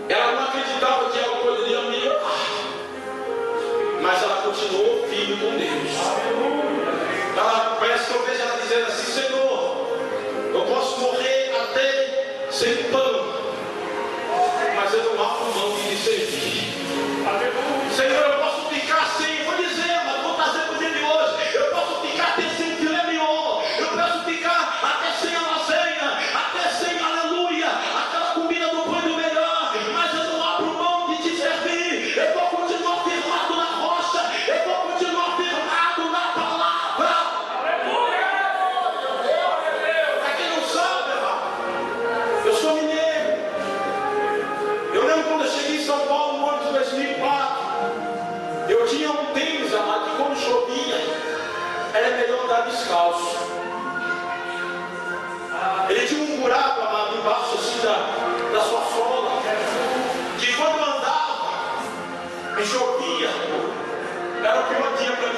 ela não acreditava que ela poderia melhorar, mas ela continuou firme com Deus. Ela, parece que eu vejo ela dizendo assim: Senhor, eu posso morrer até sem pão, mas eu não abro mão de te servir. Senhor, eu posso ficar sem, vou dizer, mas vou trazer para o dia de hoje, eu posso ficar até sem filé mignon, eu posso ficar até sem a lasanha, até sem, aleluia, aquela comida do pão do melhor, mas eu não abro mão de te servir. Eu vou continuar firmado na rocha, eu vou continuar firmado na palavra. Para quem não sabe, eu sou mineiro.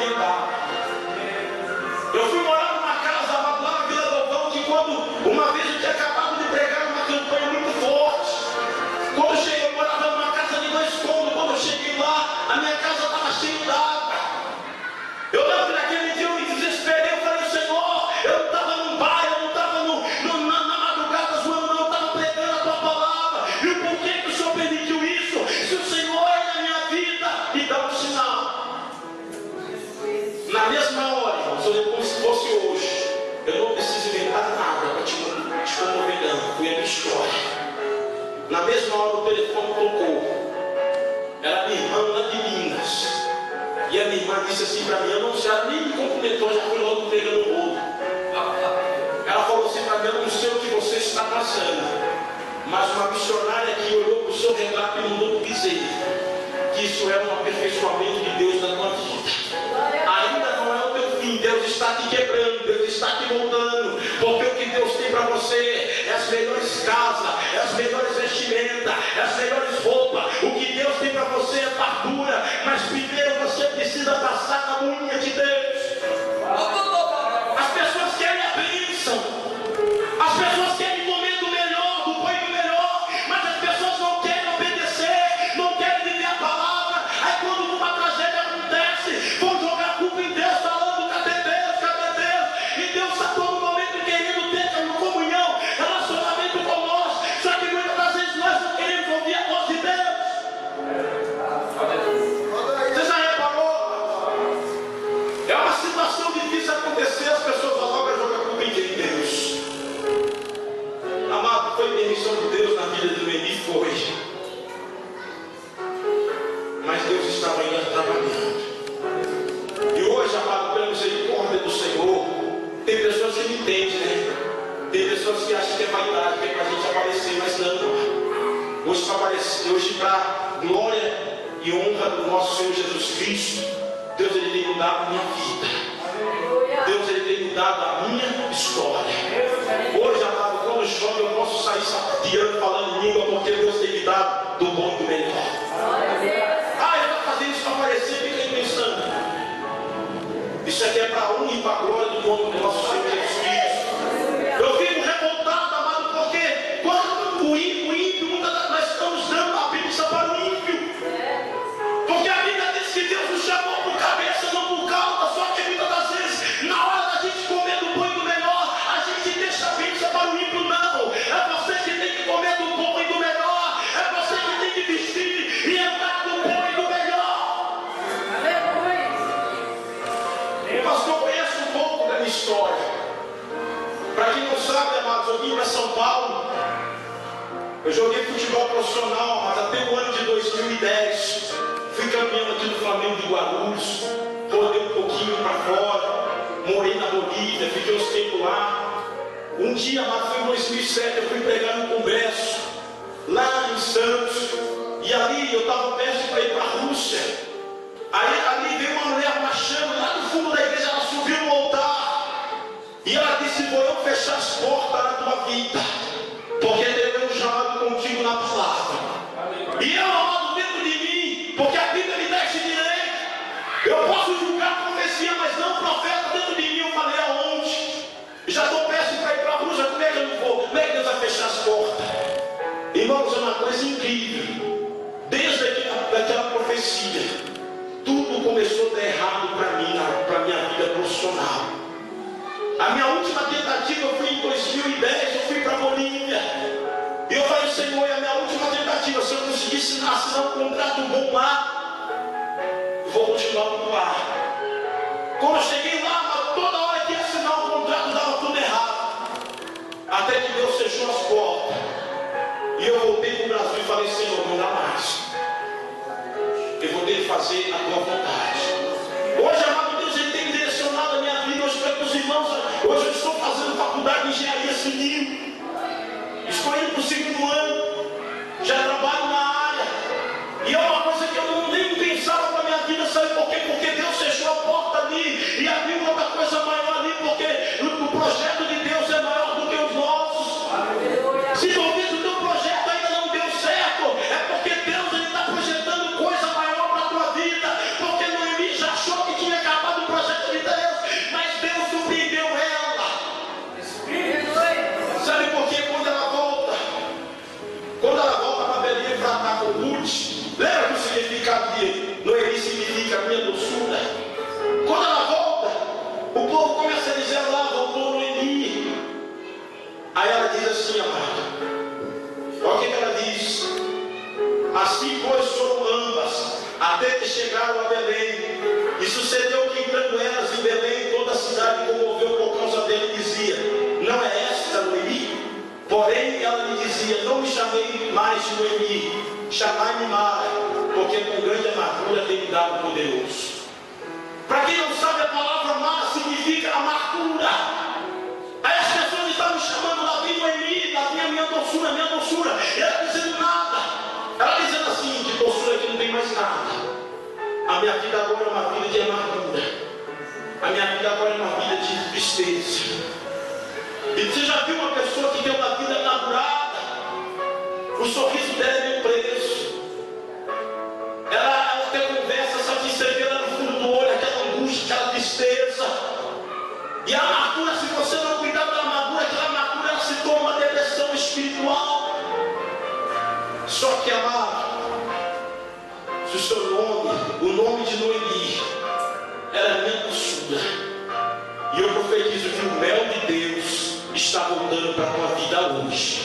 ambientada. Eu fui morar numa casa lá na Vila Galvão, que quando uma vez eu tinha acabado de pregar uma campanha muito forte. Quando eu cheguei, eu morava numa casa de 2 cômodos. Quando eu cheguei lá, a minha casa estava cheia d'água. Eu lembro que naquele dia eu me desesperei. Eu falei, Senhor, eu não estava num baile, eu não estava na madrugada zoando, não, eu estava pregando a tua palavra. E o porquê que o Senhor permitiu isso? Se o Senhor é na minha vida, me dá um sinal. Na mesma hora, irmãos, eu lembro como se fosse hoje. Eu não preciso inventar nada para te comover, não. Foi a minha história. Na mesma hora o telefone tocou. Era minha irmã lá de Minas. E a minha irmã disse assim para mim, eu não sei, ela nem me cumprimentou, já fui logo pegando o bolo. Ela falou assim para mim, eu não sei o que você está passando, mas uma missionária que olhou para o seu relato e mandou dizer que isso é um aperfeiçoamento de Deus na tua vida. Ainda não é o teu fim, Deus está te quebrando, Deus está te moldando, porque o que Deus tem para você é as melhores casas, é as melhores vestimentas, é as melhores roupas. O que Deus tem para você é fartura, mas primeiro você precisa passar na unha de Deus. As pessoas querem a bênção, as pessoas querem comer do melhor, do bom e do melhor, mas as pessoas não querem obedecer, não querem viver a palavra. Aí quando uma tragédia acontece, vão jogar a culpa em Deus, falando, cadê Deus, cadê Deus? E Deus está todo momento querendo ter comunhão, relacionamento com nós, só que muitas das vezes nós não queremos ouvir a voz de Deus. Você já reparou? É uma situação difícil acontecer, as pessoas logo jogam a culpa em Deus. Amado, foi permissão de Deus na vida do Eli, foi. Mas Deus estava ainda trabalhando. E hoje, amado, pela misericórdia do Senhor, tem pessoas que não entendem, né? Tem pessoas que acham que é vaidade, que é para a gente aparecer, mas não. Hoje para glória e honra do nosso Senhor Jesus Cristo, Deus ele tem mudado a minha vida. Deus ele tem mudado a minha história. Hoje, amado, quando chove eu posso sair sapateando, falando em língua, porque Deus tem me dado do bom e do melhor. Ah, ele está fazendo isso para aparecer, fica aí pensando. Isso aqui é para a honra e para a glória do nome do nosso Senhor Jesus Cristo. Eu fico revoltado, amado, porque quando o ímpio, nós estamos dando a bênção para o ímpio. Porque a Bíblia diz que Deus nos chamou por cabeça, não por cauda. Só que muitas das vezes, na hora da gente comer do bom e do melhor, a gente deixa a bênção para o ímpio, não. É você que tem que comer do bom e do melhor. É você que tem que vestir e andar do bom e do melhor. O pastor conhece um pouco da minha história. Para quem não sabe, amados, eu vim para São Paulo. Eu joguei futebol profissional, mas até o ano de 2010. Fui campeão aqui do Flamengo de Guarulhos. Rodei um pouquinho para fora. Morei na Bolívia, fiquei uns tempos lá. Um dia, mas foi em 2007, eu fui pregar num congresso lá em Santos. E ali eu estava perto para ir para a Rússia. Aí ali veio uma mulher marchando lá no fundo da igreja, ela subiu no altar. E ela disse, vou eu fechar as portas na tua vida, porque Deus chamado contigo na palavra. E eu, amado, dentro de mim, porque a Bíblia me dá esse direito. Eu posso julgar a profecia, mas não profeta dentro de mim. Eu falei, aonde? Já estou perto para ir para a Rússia, como é que eu não vou? Como é que Deus vai fechar as portas? Irmãos, é uma coisa incrível. Desde aquela profecia, tudo começou a dar errado para mim, para a minha vida profissional. A minha última tentativa foi em 2010, eu fui para a Bolívia. E eu falei, Senhor, é a minha última tentativa. Se eu conseguisse assinar um contrato bom lá, eu vou continuar por lá. Quando eu cheguei lá, toda hora que ia assinar um contrato, dava tudo errado. Até que Deus fechou as portas. E eu voltei para o Brasil e falei, Senhor, não dá mais. Eu vou ter que fazer a tua vontade. Hoje, amado Deus, ele tem direcionado a minha vida. Hoje, para os irmãos, hoje eu estou fazendo faculdade de engenharia civil. Estou indo para o 2º ano. Já trabalho na área. E é uma coisa que eu não eles chegaram a Belém. E sucedeu que entrando elas em Belém, toda a cidade comoveu por causa dele e dizia: não é esta Noemi? Porém ela lhe dizia: não me chamei mais de Noemi, chamai-me Mara, porque com grande amargura tem me dado o poderoso. Para quem não sabe, a palavra Mara significa amargura. Aí as pessoas estavam chamando Davi Noemi, Davi é minha doçura, minha doçura. E ela dizendo nada. Ela dizendo assim: de doçura aqui não tem mais nada. A minha vida agora é uma vida de amargura. A minha vida agora é uma vida de tristeza. E você já viu uma pessoa que tem uma vida amargurada? O sorriso dela é meio preso. Ela tem conversa, só que você vê lá no fundo do olho aquela angústia, aquela tristeza. E a amargura, se você não cuidar da amargura, aquela amargura ela se torna uma depressão espiritual. Só que, amado, se o seu nome, o nome de Noemi, era minha doçura, e eu profetizo que o mel de Deus está voltando para a tua vida hoje.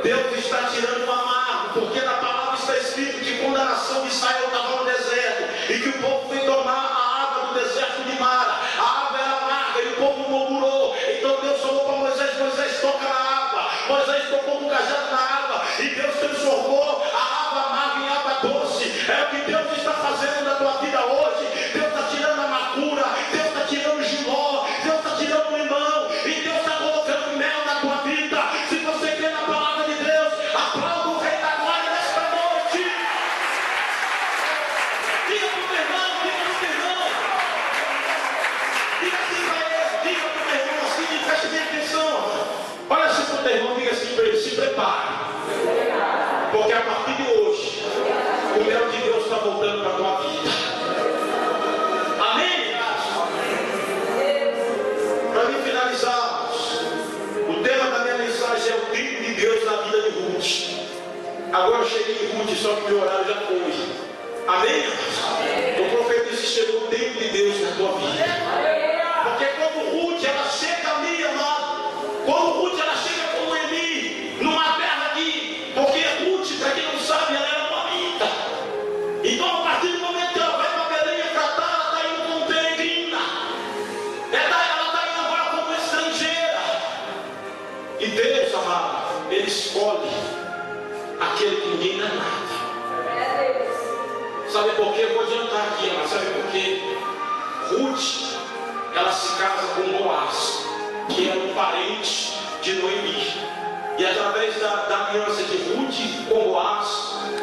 Deus está tirando o amargo, porque na palavra está escrito que quando a nação de Israel estava no deserto, e que o povo foi tomar a água do deserto de Mara, a água era amarga e o povo murmurou. Então Deus falou para Moisés: Moisés, toca na água. Moisés tocou com o cajado na água, e Deus transformou a água amarga em água doce. É o que Deus está fazendo na tua vida hoje. Deus está tirando a amargura, Deus está tirando o giló, Deus está tirando o limão, e Deus está colocando mel na tua vida. Se você crê na palavra de Deus, aplauda o Rei da Glória nesta noite. Diga para o teu irmão, diga para o teu irmão, diga assim para ele, diga para o teu irmão assim, preste bem atenção. Olha assim para o teu irmão, diga assim para ele: se prepare, porque a partir de hoje o mel de Deus está voltando para a tua vida. Amém? Para mim finalizarmos, o tema da minha mensagem é o tempo de Deus na vida de Ruth. Agora eu cheguei em Ruth, só que meu horário já foi. Amém? Eu profetizo que chegou o tempo de Deus na tua vida. Porque quando Ruth ela chega ali, amado, quando Ruth ela chega com Noemi numa terra aqui, porque Ruth, para quem não sabe, ela era moabita. Então, a partir do momento que ela vai para Belém Efratá, ela está indo como peregrina. Ela está indo agora como estrangeira. E Deus, amado, Ele escolhe aquele que ninguém dá nada. Sabe por quê? Eu vou adiantar aqui, mas sabe por quê? Ruth, ela se casa com Boaz, que era um parente de Noemi. E através da aliança de Ruth com Boaz,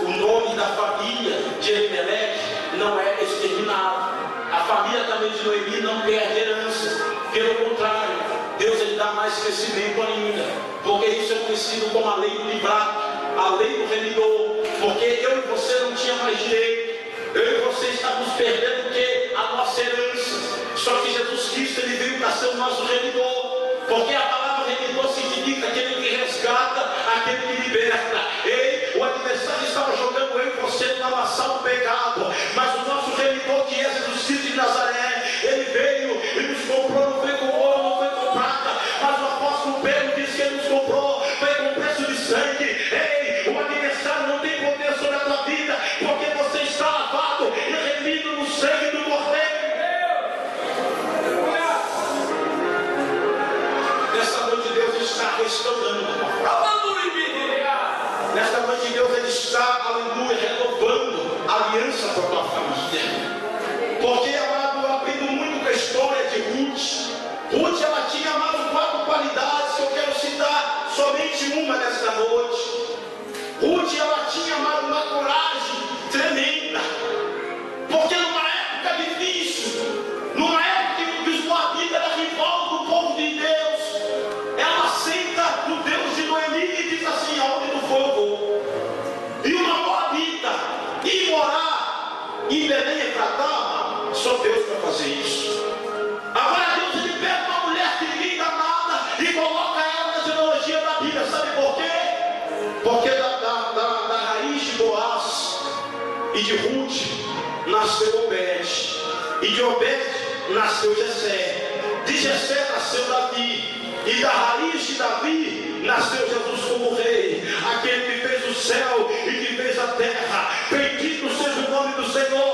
o nome da família de Elimelec não é exterminado. A família também de Noemi não perde herança. Pelo contrário, Deus ele dá mais crescimento ainda. Porque isso é conhecido como a lei do livrado, a lei do remidor. Porque eu e você não tinha mais direito. Eu e você estávamos perdendo o que? A nossa herança. Só que Jesus Cristo ele veio para ser o nosso remidor. Porque a palavra remidor significa aquele que resgata, aquele que liberta. Ei, o adversário estava jogando eu e você na lamaçal do pecado. Mas o nosso remidor, que é Jesus Cristo de Nazaré, ele veio e nos comprou. Não foi com ouro, não foi com prata, mas o apóstolo Pedro disse que ele nos comprou. Foi com preço de sangue. Ei, o adversário não tem poder sobre a tua vida, porque você está lavado e remido no sangue do Cordeiro. Nesta noite Deus está restaurando a tua família. Nesta noite Deus ele está, aleluia, renovando a aliança com a tua família. Porque, amado, eu aprendo muito com a história de Ruth. Ruth, ela tinha, amado, 4 qualidades que eu quero citar somente uma nesta noite. Ruth, ela tinha, amado, uma coragem tremenda. Porque numa época difícil, numa época que os moabitas eram rival do povo de Deus, ela senta no Deus de Noemi e diz assim: aonde tu for eu vou. E uma moabita ir morar em Belém Efratá, só Deus para fazer isso. Agora Deus ele pega uma mulher que ninguém dá nada e coloca ela na genealogia da Bíblia. Sabe por quê? Porque da raiz de Boaz e de Ruth nasceu Obed, e de Obed nasceu Jessé, de Jessé nasceu Davi, e da raiz de Davi nasceu Jesus como rei, aquele que fez o céu e que fez a terra. Bendito seja o nome do Senhor.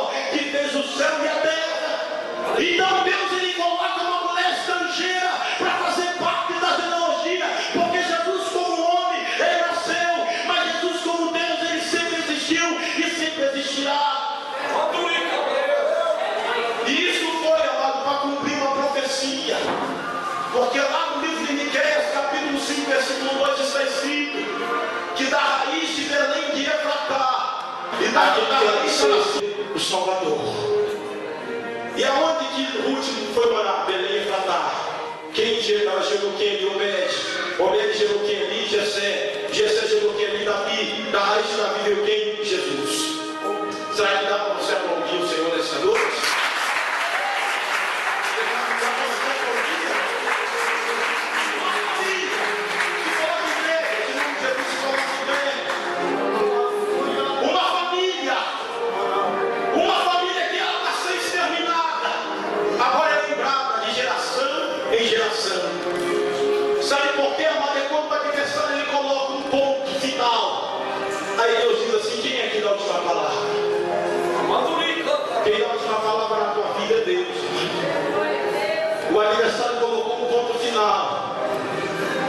Então Deus ele coloca uma mulher estrangeira para fazer parte da genealogia, porque Jesus como homem, ele nasceu, mas Jesus como Deus, ele sempre existiu e sempre existirá. E isso foi, amado, para cumprir uma profecia, porque lá no livro de Miqueias, capítulo 5, versículo 2, está escrito que da raiz de Belém de Efratá, e da raiz nasceu o Salvador. E aonde que Ruth foi morar? Belém, Efratá. Quem gerou? Ela gerou quem? Ele Obed. Obed gerou quem? Ali? Jessé. Jessé gerou quem? Ali? Davi. Da raiz de Davi veio quem? Jesus. Será que dá para você aplaudir o Senhor nessa noite? Sabe por quê, amado? É quando o adversário ele coloca um ponto final. Aí Deus diz assim: quem é que dá a última palavra? Quem dá a última palavra na tua vida é Deus. O adversário colocou um ponto final,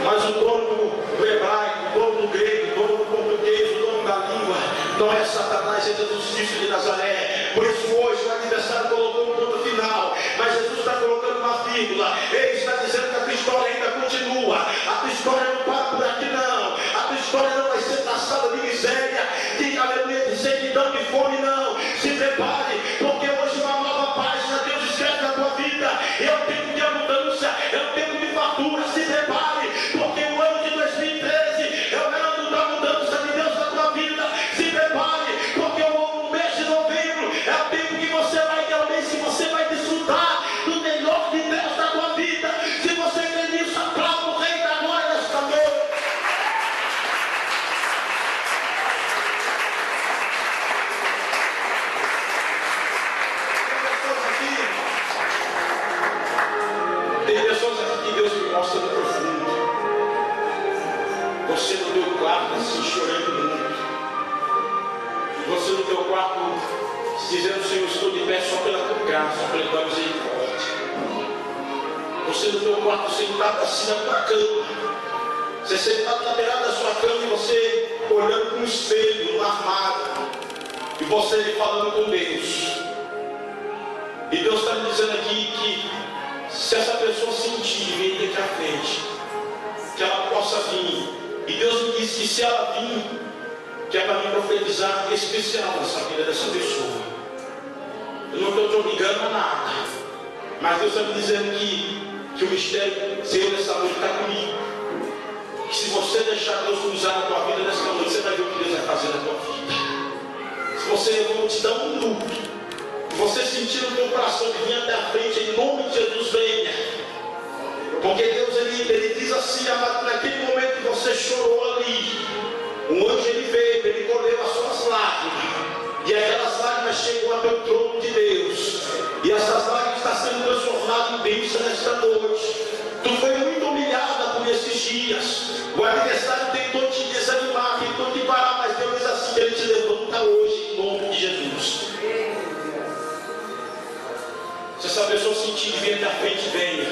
mas o dono do hebraico, o dono do grego, o dono do português, o dono da língua não é Satanás, é Jesus Cristo de Nazaré. Por isso hoje o adversário colocou um ponto final, mas Jesus está colocando uma vírgula. Ele está dizendo que a tua história ainda continua. A tua história não para por aqui não. A tua história não vai ser taxada de miséria, de aleluia, de servidão, de fome não. Se prepare, porque hoje uma nova página Deus escreve na tua vida. É o tempo de abundância, é o tempo de fartura. Se prepare, porque o ano de 2013 é o ano da mudança de Deus na tua vida. Se prepare, porque o mês de novembro é o tempo que você vai ter o mês que você vai desfrutar do melhor de Deus na tua vida. Se você crê nisso, aplauda o Rei da Glória nesta noite. Tem pessoas aqui que Deus me mostra no profundo. Você no teu quarto assim chorando muito. Você no teu quarto dizendo: Senhor, estou de pé só pela tua graça, só pela tua misericórdia. Você no teu quarto sentado assim na tua cama. Você sentado na beirada da sua cama e você olhando para um espelho, no armário. E você falando com Deus. E Deus está me dizendo aqui que se essa pessoa sentir vir daqui à frente, que ela possa vir. E Deus me disse que se ela vir, que é para me profetizar especial nessa vida dessa pessoa. Eu não estou te obrigando a nada, mas Deus está me dizendo que o mistério seu nessa noite está comigo. Que se você deixar Deus usar na tua vida nessa noite, você vai ver o que Deus vai fazer na tua vida. Se você, eu vou te dar um minuto. Você sentir no teu coração de vir até a frente, em nome de Jesus, venha. Porque Deus ele diz assim: amado, naquele momento que você chorou ali, o anjo ele veio, ele colheu as suas lágrimas, e aquelas lágrimas chegou até o trono de Deus, e essas lágrimas estão sendo transformadas em bênção nesta noite. Tu foi muito humilhada por esses dias. O adversário tentou te desanimar, tentou te parar, mas Deus diz assim que ele te levanta hoje, em nome de Jesus. Se essa pessoa sentir que vem até a frente, venha.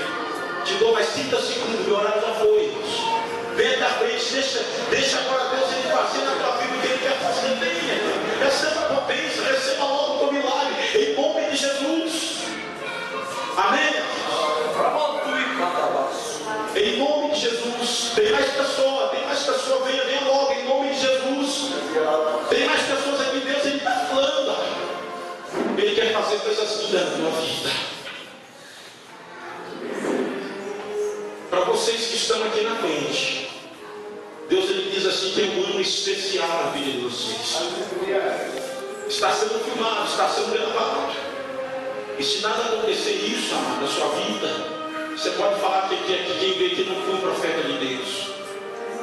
Te dou mais 30 segundos, meu horário já foi. Vem até a frente, deixa agora Deus ele fazer na tua vida o que ele quer fazer. Venha. Receba a tua bênção, receba logo o teu milagre, em nome de Jesus. Amém? Em nome de Jesus. Tem mais pessoa, venha logo, em nome de Jesus. Tem mais pessoas aqui, Deus ele está falando. Ele quer fazer coisas lindas na tua vida. Para vocês que estão aqui na frente, Deus ele diz assim: tem um ano especial na vida de vocês. Está sendo filmado, está sendo gravado. E se nada acontecer isso, amado, na sua vida, você pode falar que quem veio aqui não foi um profeta de Deus.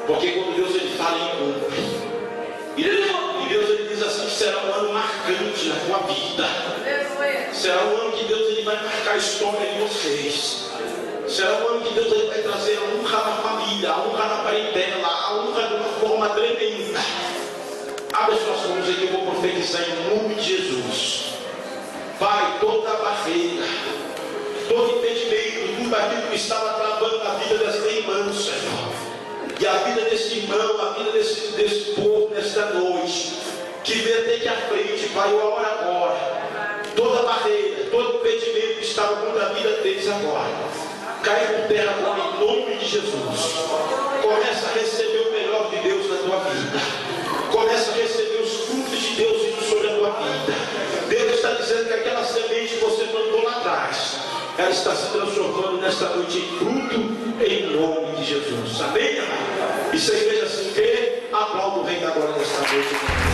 Porque quando Deus ele fala, ele cumpre. E Deus ele diz assim: que será um ano marcante na tua vida. Será um ano que Deus ele vai marcar a história de vocês. Será um ano que Deus ele vai trazer a honra na família, a honra na parentela, a honra de uma forma tremenda. Abre suas mãos aí que eu vou profetizar em nome de Jesus. Pai, toda barreira todo impedimento, tudo aquilo que estava travando a vida dessa irmã, Senhor. E a vida desse irmão, a vida desse povo nesta noite, que vem até aqui à frente, Pai, eu oro agora. Toda barreira, todo impedimento que estava contra a vida deles agora, cai por terra agora em nome de Jesus. Começa a receber o melhor de Deus na tua vida. Começa a receber os frutos de Deus vindo sobre a tua vida. Deus está dizendo que aquela semente que você plantou lá atrás, ela está se transformando nesta noite em fruto, em nome de Jesus. Amém? E se a igreja assim crê, aplauda o Rei agora nesta noite.